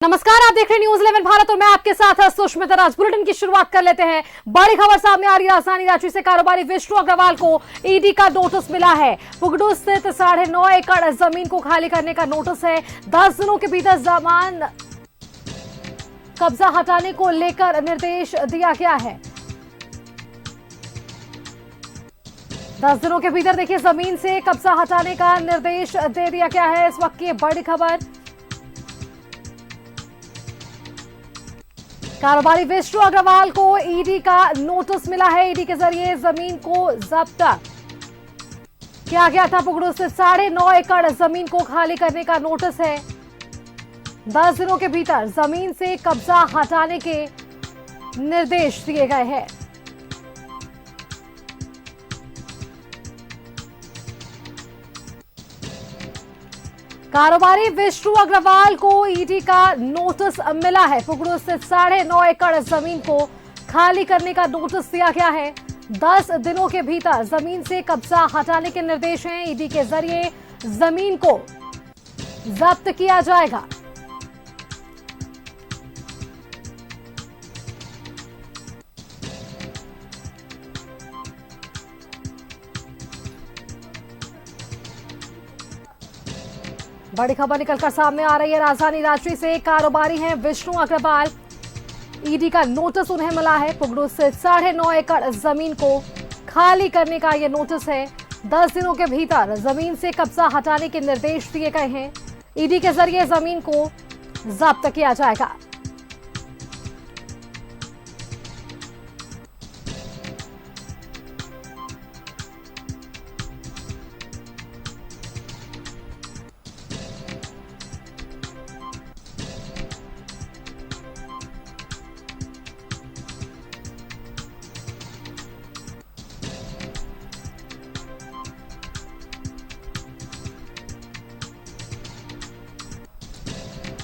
नमस्कार, आप देख रहे हैं न्यूज 11 भारत और मैं आपके साथ सुष्मिता राज। बुलेटिन की शुरुआत कर लेते हैं। बड़ी खबर सामने आ रही है। राजधानी रांची से कारोबारी विष्णु अग्रवाल को ईडी का नोटिस मिला है। पुगडू स्थित 9.5 एकड़ जमीन को खाली करने का नोटिस है। 10 दिनों के भीतर जमान कब्जा हटाने को लेकर निर्देश दिया गया है। 10 दिनों के भीतर देखिए जमीन से कब्जा हटाने का निर्देश दे दिया गया है। इस वक्त की बड़ी खबर, कारोबारी विष्णु अग्रवाल को ईडी का नोटिस मिला है। ईडी के जरिए जमीन को जब्त किया गया था। पुगड़ू से 9.5 एकड़ जमीन को खाली करने का नोटिस है। 10 दिनों के भीतर जमीन से कब्जा हटाने के निर्देश दिए गए हैं। कारोबारी विष्णु अग्रवाल को ईडी का नोटिस मिला है। पुगड़ू से 9.5 एकड़ जमीन को खाली करने का नोटिस दिया गया है। 10 दिनों के भीतर जमीन से कब्जा हटाने के निर्देश हैं। ईडी के जरिए जमीन को जब्त किया जाएगा। बड़ी खबर निकलकर सामने आ रही है। राजधानी रांची से कारोबारी हैं विष्णु अग्रवाल। ईडी का नोटिस उन्हें मिला है। पुगड़ू से 9.5 एकड़ जमीन को खाली करने का यह नोटिस है। 10 दिनों के भीतर जमीन से कब्जा हटाने के निर्देश दिए गए हैं। ईडी के जरिए जमीन को जब्त किया जाएगा।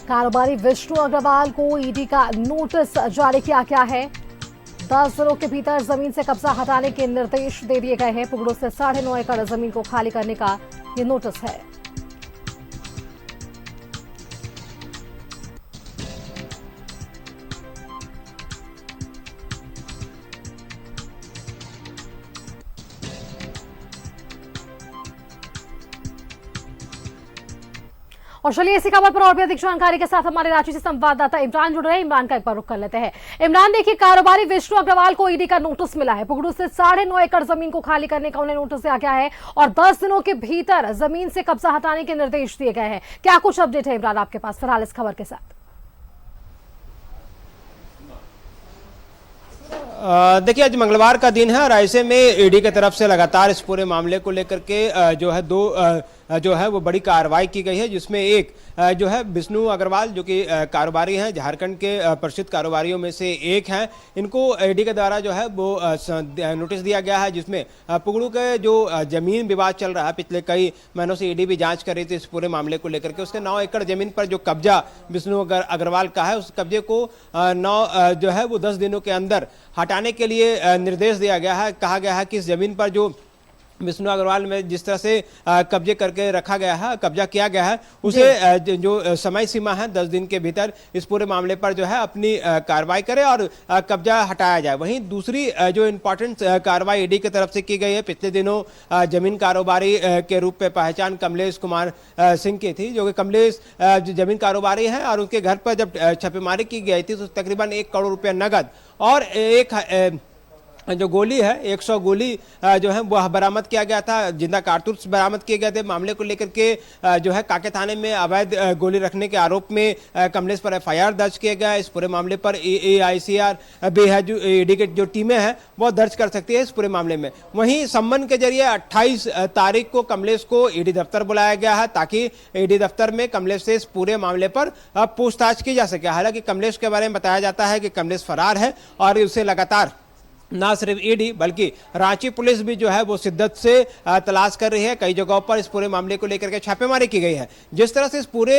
कारोबारी विष्णु अग्रवाल को ईडी का नोटिस जारी किया गया है। 10 दिनों के भीतर जमीन से कब्जा हटाने के निर्देश दे दिए गए हैं। पुगड़ू से 9.5 एकड़ जमीन को खाली करने का ये नोटिस है। और चलिए इसी खबर पर और भी अधिक जानकारी के साथ हमारे रांची से संवाददाता इमरान जुड़ रहे हैं। इमरान का एक बार रुख कर लेते हैं। इमरान, देखिए कारोबारी विष्णु अग्रवाल को ईडी का नोटिस मिला है। पुगड़ू से 9.5 एकड़ जमीन को खाली करने का उन्हें नोटिस दिया गया है और 10 दिनों के भीतर जमीन से कब्जा हटाने के निर्देश दिए गए हैं। क्या कुछ अपडेट है इमरान आपके पास फिलहाल इस खबर के साथ? देखिए, आज मंगलवार का दिन है और ऐसे में ईडी की तरफ से लगातार इस पूरे मामले को लेकर के जो है वो बड़ी कार्रवाई की गई है, जिसमें एक जो है विष्णु अग्रवाल जो कि कारोबारी हैं, झारखंड के प्रसिद्ध कारोबारियों में से एक हैं। इनको ईडी के द्वारा जो है वो नोटिस दिया गया है, जिसमें पुगड़ू के जो जमीन विवाद चल रहा है, पिछले कई महीनों से ईडी भी जांच कर रही थी इस पूरे मामले को लेकर के। उसके 9 एकड़ जमीन पर जो कब्जा विष्णु अग्रवाल का है, उस कब्जे को जो है वो 10 दिनों के अंदर हटाने के लिए निर्देश दिया गया है। कहा गया है कि इस जमीन पर जो विष्णु अग्रवाल में जिस तरह से कब्जे करके रखा गया है, कब्जा किया गया है, उसे जो समय सीमा है 10 दिन के भीतर इस पूरे मामले पर जो है अपनी कार्रवाई करे और कब्जा हटाया जाए। वहीं दूसरी जो इम्पोर्टेंट कार्रवाई ईडी की तरफ से की गई है, पिछले दिनों जमीन कारोबारी के रूप में पहचान कमलेश कुमार सिंह की थी, जो कि कमलेश जमीन कारोबारी हैं और उनके घर पर जब छापेमारी की गई थी तो तकरीबन 1 करोड़ रुपये नगद और एक जो गोली है 100 गोली जो है वह बरामद किया गया था। जिंदा कारतूस बरामद किए गए थे। मामले को लेकर के जो है काके थाने में अवैध गोली रखने के आरोप में कमलेश पर एफआईआर दर्ज किया गया है। इस पूरे मामले पर AICR भी है, जो ईडी की जो टीमें हैं वो दर्ज कर सकती है इस पूरे मामले में। वहीं सम्मन के जरिए 28 तारीख को कमलेश को ईडी दफ्तर बुलाया गया है, ताकि ईडी दफ्तर में कमलेश से इस पूरे मामले पर पूछताछ की जा सके। हालांकि कमलेश के बारे में बताया जाता है कि कमलेश फरार है और उसे लगातार ना सिर्फ ईडी बल्कि रांची पुलिस भी जो है वो शिद्दत से तलाश कर रही है। कई जगहों पर इस पूरे मामले को लेकर के छापेमारी की गई है। जिस तरह से इस पूरे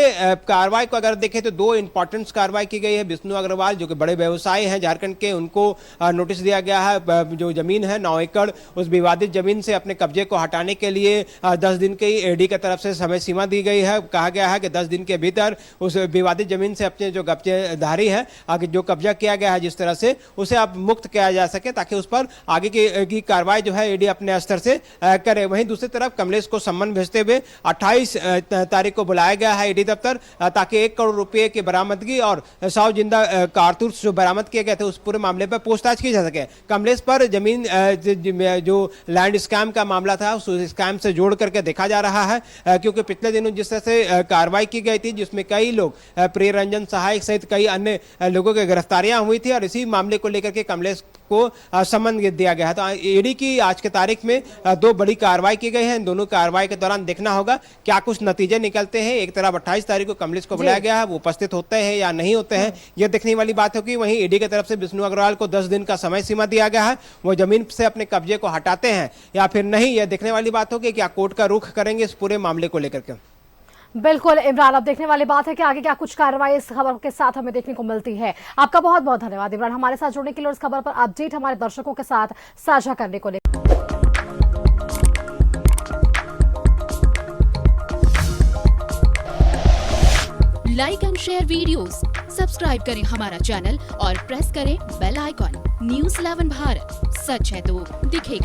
कार्रवाई को अगर देखें तो दो इंपॉर्टेंट कार्रवाई की गई है। विष्णु अग्रवाल जो कि बड़े व्यवसायी हैं झारखंड के, उनको नोटिस दिया गया है। जो जमीन है 9 एकड़, उस विवादित जमीन से अपने कब्जे को हटाने के लिए 10 दिन की ईडी की तरफ से समय सीमा दी गई है। कहा गया है कि 10 दिन के भीतर उस विवादित जमीन से अपने जो कब्जेदारी है, आगे जो कब्जा किया गया है जिस तरह से, उसे अब मुक्त किया जा सके ताकि उस पर आगे की कार्रवाई जो है ईडी अपने स्तर से करे। वहीं दूसरी तरफ कमलेश को सम्मन भेजते हुए 28 तारीख को बुलाया गया है ईडी दफ्तर, ताकि 1 करोड़ रुपए की बरामदगी और 100 जिंदा कारतूस जो बरामद किए गए थे उस पूरे मामले पर पूछताछ की जा सके। कमलेश पर जमीन जो लैंड स्कैम का मामला था उस स्कैम से जोड़ करके देखा जा रहा है, क्योंकि पिछले दिनों जिस तरह से कार्रवाई की गई थी जिसमें कई लोग, प्रिय रंजन सहाय सहित कई अन्य लोगों की गिरफ्तारियां हुई थी और इसी मामले को लेकर के कमलेश को सम्मन दिया गया है। तो ईडी की आज के तारीख में 2 बड़ी कार्रवाई की गई है। इन दोनों कार्रवाई के दौरान देखना होगा क्या कुछ नतीजे निकलते हैं। एक तरफ 28 तारीख को कमलेश को बुलाया गया है, वो उपस्थित होते हैं या नहीं होते हैं, यह देखने वाली बात होगी। वहीं ईडी की तरफ से विष्णु अग्रवाल को 10 दिन का समय सीमा दिया गया है, वो जमीन से अपने कब्जे को हटाते हैं या फिर नहीं, यह देखने वाली बात होगी। क्या कोर्ट का रुख करेंगे इस पूरे मामले को लेकर के। बिल्कुल इमरान, अब देखने वाली बात है कि आगे क्या कुछ कार्रवाई इस खबर के साथ हमें देखने को मिलती है। आपका बहुत बहुत धन्यवाद इमरान, हमारे साथ जुड़ने के लिए और इस खबर पर अपडेट हमारे दर्शकों के साथ साझा करने को लेकर। Like and share videos, subscribe करें हमारा चैनल और प्रेस करें बेल आइकॉन। न्यूज़ 11 भारत, सच है तो दिखेगा।